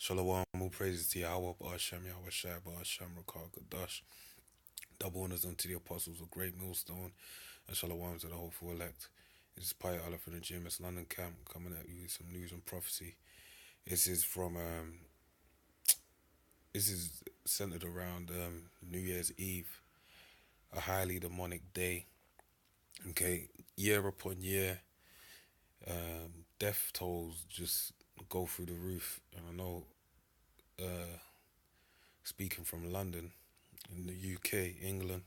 Shalom, all praises to Yahweh, Ba'ashem, Yahweh Shai, Ba'ashem, Rakar, Gadash. Double honors unto the apostles of GreatMillStone, and shalom to the hopeful elect. This is Pilot Allah from the GMS London camp, coming at you with some news and prophecy. This is centered around New Year's Eve, a highly demonic day. Okay, year upon year, death tolls just go through the roof. And I know, speaking from London, in the UK, England,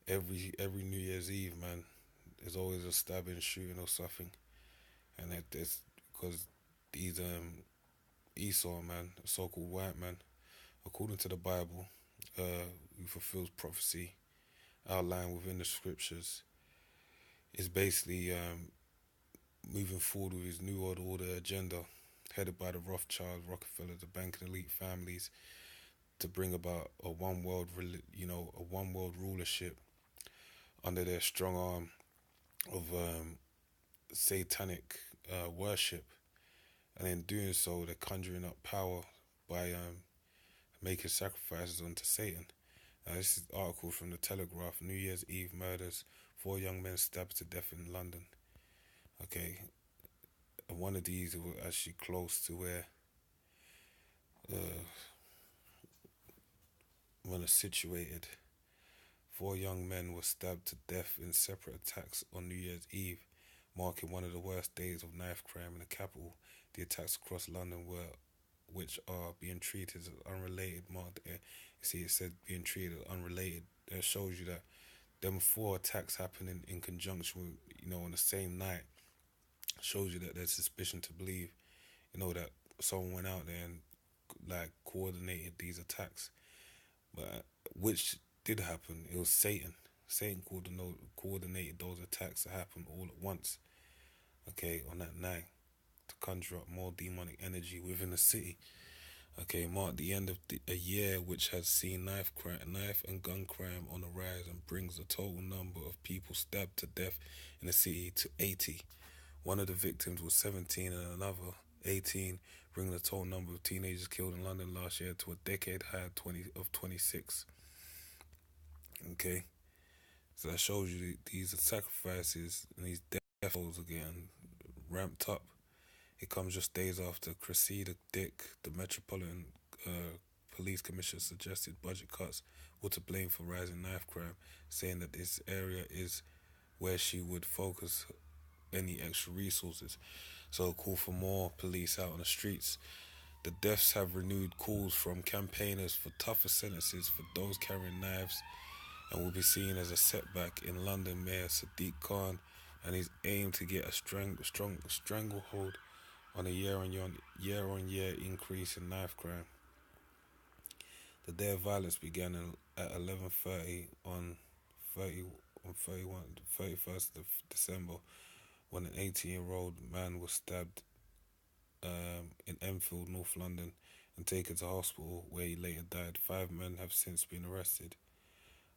every New Year's Eve, man, there's always a stabbing, shooting, or something, and that's because these Esau, man, a so-called white man, according to the Bible, who fulfills prophecy outlined within the scriptures, is basically moving forward with his New World Order agenda, headed by the Rothschilds, Rockefeller, the banking elite families, to bring about a one world rulership under their strong arm of satanic worship, and in doing so, they're conjuring up power by making sacrifices unto Satan. Now, this is an article from the Telegraph. New Year's Eve murders, 4 young men stabbed to death in London. Okay, and one of these was actually close to where one is situated. 4 young men were stabbed to death in separate attacks on New Year's Eve, marking one of the worst days of knife crime in the capital. The attacks across London which are being treated as unrelated. You see, it said being treated as unrelated. That shows you that them 4 attacks happening in conjunction with, on the same night, shows you that there's suspicion to believe, that someone went out there and coordinated these attacks. But which did happen? It was Satan. Satan coordinated those attacks to happen all at once. Okay, on that night, to conjure up more demonic energy within the city. Okay, marked the end of a year which has seen knife and gun crime on the rise, and brings the total number of people stabbed to death in the city to 80. One of the victims was 17 and another 18, bringing the total number of teenagers killed in London last year to a decade high of 26. Okay, so that shows you these sacrifices and these death tolls are getting ramped up. It comes just days after Cressida Dick, the Metropolitan Police Commissioner, suggested budget cuts were to blame for rising knife crime, saying that this area is where she would focus any extra resources. So a call for more police out on the streets. The deaths have renewed calls from campaigners for tougher sentences for those carrying knives, and will be seen as a setback in London Mayor Sadiq Khan and his aim to get a strong stranglehold on a year-on-year increase in knife crime. The day of violence began at 11:30 on 31st of December, when an 18-year-old man was stabbed in Enfield, North London, and taken to hospital, where he later died. 5 men have since been arrested.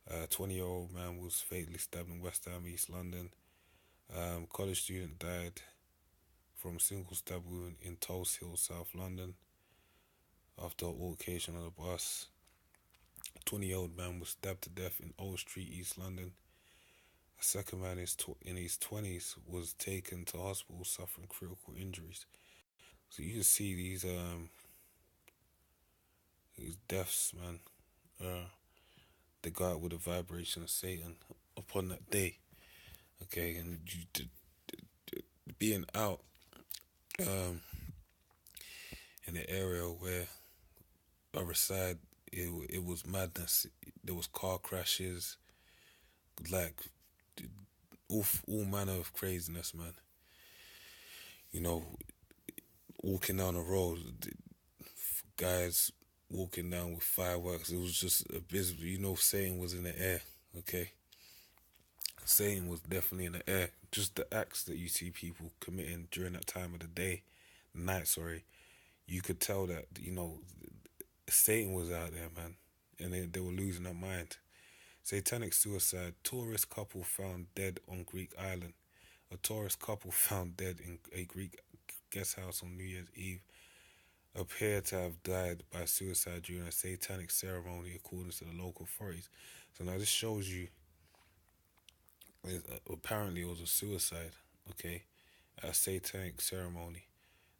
A 20-year-old man was fatally stabbed in West Ham, East London. College student died from a single stab wound in Tulse Hill, South London, after an altercation on a bus. A 20-year-old man was stabbed to death in Old Street, East London. A second man in his 20s was taken to hospital suffering critical injuries. So you can see these deaths, man. They go out with the vibration of Satan upon that day. Okay, and being out in the area where I reside, it was madness. There was car crashes, all manner of craziness, man. Walking down the road, guys walking down with fireworks. It was just abysmal. Satan was in the air. Okay, Satan was definitely in the air. Just the acts that you see people committing during that time of the night, you could tell that, Satan was out there, man, and they were losing their mind. Satanic suicide. Tourist couple found dead on Greek island. A tourist couple found dead in a Greek guest house on New Year's Eve appear to have died by suicide during a satanic ceremony, according to the local authorities. So now this shows you, apparently it was a suicide, okay, at a satanic ceremony.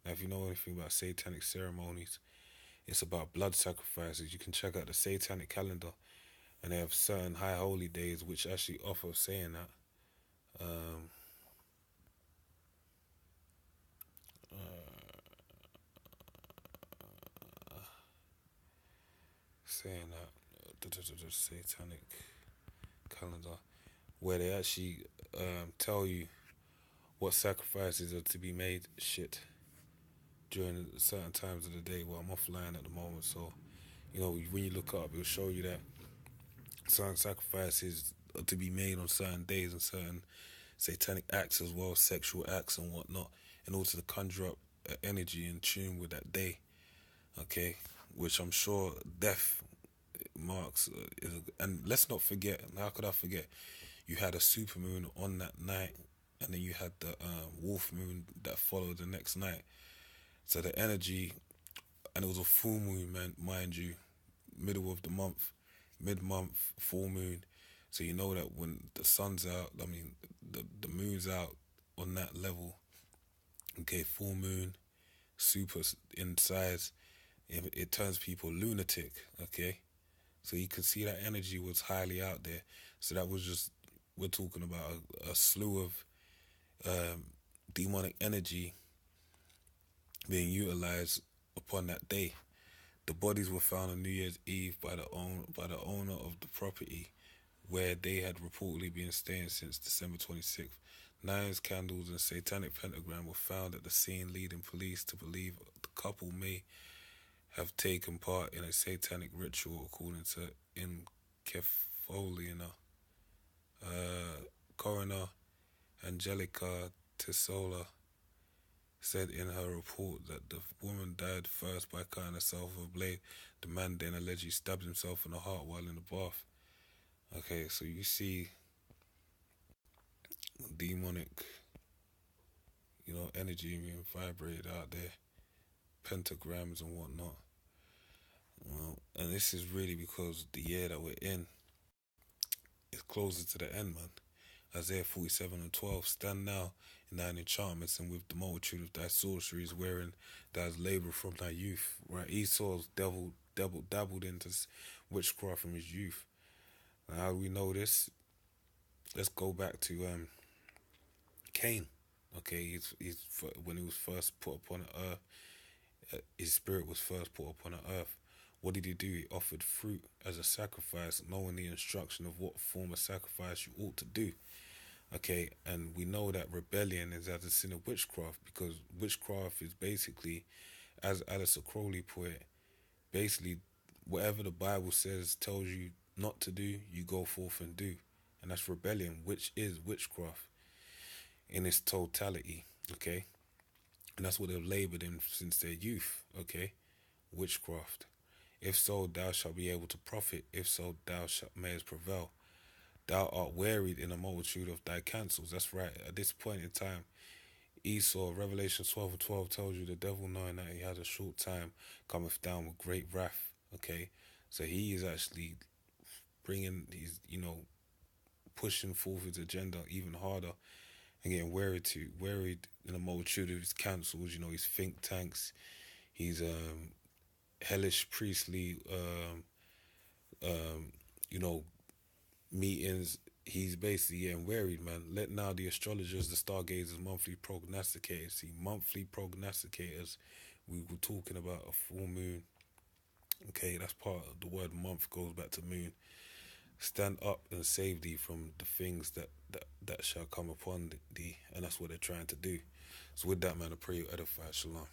Now, if you know anything about satanic ceremonies, it's about blood sacrifices. You can check out the satanic calendar, and they have certain high holy days which actually offer saying that. Saying that the satanic calendar, where they actually tell you what sacrifices are to be made during certain times of the day. Well, I'm offline at the moment, so when you look up, it'll show you that certain sacrifices are to be made on certain days and certain satanic acts as well, sexual acts and whatnot, in order to conjure up energy in tune with that day. Okay, which I'm sure death marks and let's not forget, how could I forget, you had a supermoon on that night, and then you had the wolf moon that followed the next night. So the energy, and it was a full moon, man, mind you, middle of the month, mid-month, full moon. So you know that when the sun's out, the moon's out on that level, okay, full moon, super in size, it turns people lunatic, okay? So you could see that energy was highly out there. So that was just, we're talking about a slew of demonic energy being utilized upon that day. The bodies were found on New Year's Eve by the owner of the property, where they had reportedly been staying since December 26th. Knives, candles, and satanic pentagram were found at the scene, leading police to believe the couple may have taken part in a satanic ritual, according to Inkefolina. Coroner Angelica Tisola said in her report that the woman died first by cutting herself with a blade. The man then allegedly stabbed himself in the heart while in the bath. Okay, so you see demonic, energy being vibrated out there, pentagrams and whatnot. And this is really because the year that we're in is closer to the end, man. Isaiah 47:12, stand now in thine enchantments, and with the multitude of thy sorceries, wherein thou hast labored from thy youth. Right, Esau's dabbled into witchcraft from his youth. Now, how do we know this? Let's go back to Cain. Okay, when he was first put upon earth, his spirit was first put upon earth. What did he do? He offered fruit as a sacrifice, knowing the instruction of what form of sacrifice you ought to do. Okay, and we know that rebellion is as a sin of witchcraft, because witchcraft is basically, as Alistair Crowley put it, basically whatever the Bible says, tells you not to do, you go forth and do. And that's rebellion, which is witchcraft in its totality, okay? And that's what they've labored in since their youth, okay? Witchcraft. If so, thou shalt be able to profit. If so, thou mayest prevail. Thou art wearied in a multitude of thy counsels. That's right. At this point in time, Esau, Revelation 12:12 tells you the devil, knowing that he has a short time, cometh down with great wrath. Okay, so he is actually pushing forth his agenda even harder, and getting wearied in a multitude of his councils. His think tanks, his hellish priestly meetings. He's basically getting wearied, man. Let now the astrologers, the stargazers, monthly prognosticators. See, monthly prognosticators, we were talking about a full moon. Okay, that's part of the word month, goes back to moon. Stand up and save thee from the things that shall come upon thee. And that's what they're trying to do. So with that, man, I pray you edify. Shalom.